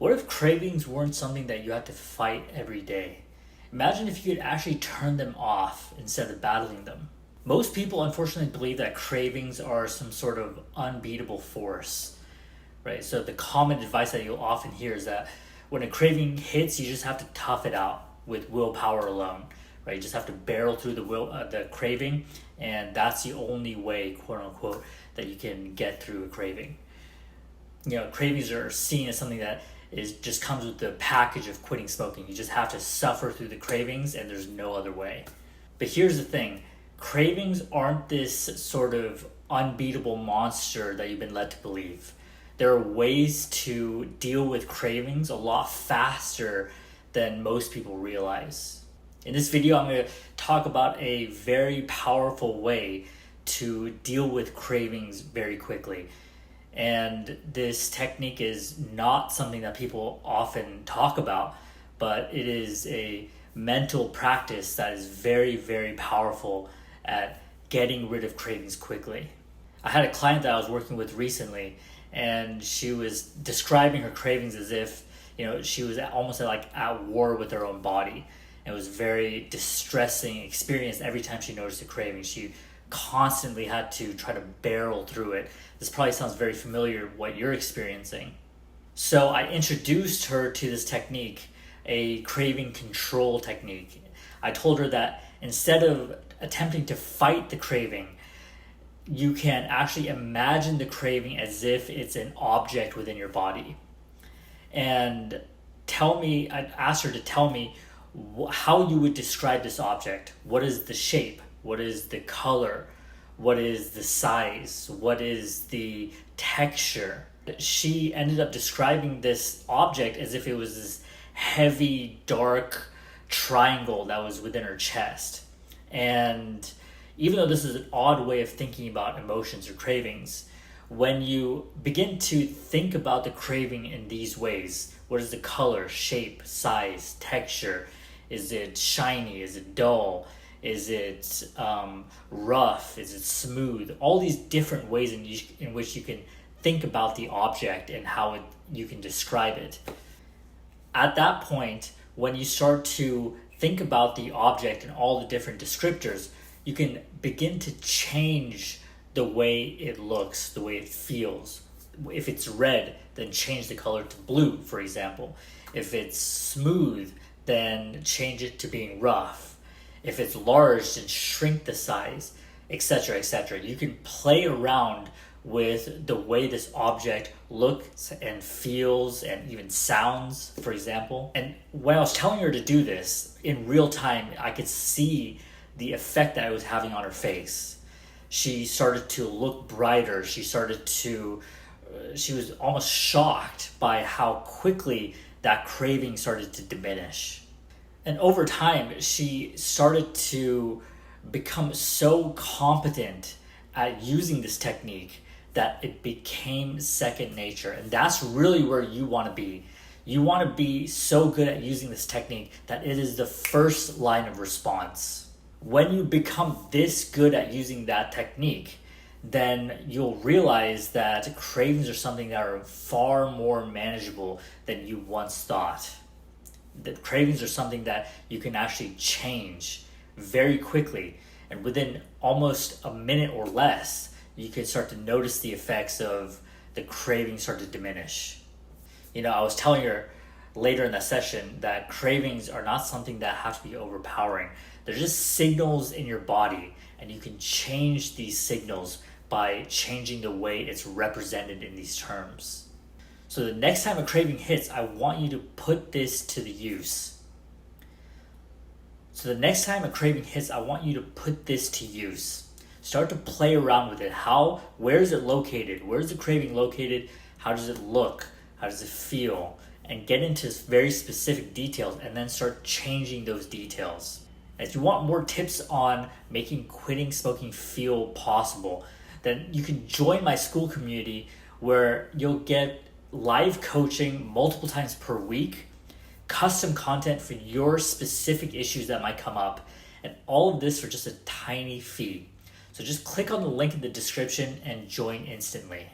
What if cravings weren't something that you had to fight every day? Imagine if you could actually turn them off instead of battling them. Most people unfortunately believe that cravings are some sort of unbeatable force, right? So the common advice that you'll often hear is that when a craving hits, you just have to tough it out with willpower alone, right? You just have to barrel through the craving, and that's the only way, quote unquote, that you can get through a craving. Cravings are seen as something that just comes with the package of quitting smoking. You just have to suffer through the cravings, and there's no other way. But here's the thing: cravings aren't this sort of unbeatable monster that you've been led to believe. There are ways to deal with cravings a lot faster than most people realize. In this video, I'm going to talk about a very powerful way to deal with cravings very quickly. And this technique is not something that people often talk about, but it is a mental practice that is very, very powerful at getting rid of cravings quickly. I had a client that I was working with recently, and she was describing her cravings as if, she was almost at war with her own body. It was a very distressing experience every time she noticed a craving. She constantly had to try to barrel through it. This probably sounds very familiar what you're experiencing. So I introduced her to this technique, a craving control technique. I told her that instead of attempting to fight the craving, you can actually imagine the craving as if it's an object within your body. And I asked her to tell me how you would describe this object. What is the shape? What is the color? What is the size? What is the texture? She ended up describing this object as if it was this heavy, dark triangle that was within her chest. And even though this is an odd way of thinking about emotions or cravings, when you begin to think about the craving in these ways, what is the color, shape, size, texture? Is it shiny? Is it dull? Is it rough? Is it smooth? All these different ways in which you can think about the object and how you can describe it. At that point, when you start to think about the object and all the different descriptors, you can begin to change the way it looks, the way it feels. If it's red, then change the color to blue, for example. If it's smooth, then change it to being rough. If it's large, then shrink the size, etc., etc. You can play around with the way this object looks and feels and even sounds, for example. And when I was telling her to do this, in real time, I could see the effect that it was having on her face. She started to look brighter. She was almost shocked by how quickly that craving started to diminish. And over time, she started to become so competent at using this technique that it became second nature. And that's really where you want to be. You want to be so good at using this technique that it is the first line of response. When you become this good at using that technique, then you'll realize that cravings are something that are far more manageable than you once thought. That cravings are something that you can actually change very quickly, and within almost a minute or less, you can start to notice the effects of the cravings start to diminish. I was telling her later in that session that cravings are not something that have to be overpowering. They're just signals in your body, and you can change these signals by changing the way it's represented in these terms. So the next time a craving hits, I want you to put this to the use. Start to play around with it. Where is it located? Where is the craving located? How does it look? How does it feel? And get into very specific details, and then start changing those details. If you want more tips on making quitting smoking feel possible, then you can join my school community where you'll get live coaching multiple times per week, custom content for your specific issues that might come up, and all of this for just a tiny fee. So just click on the link in the description and join instantly.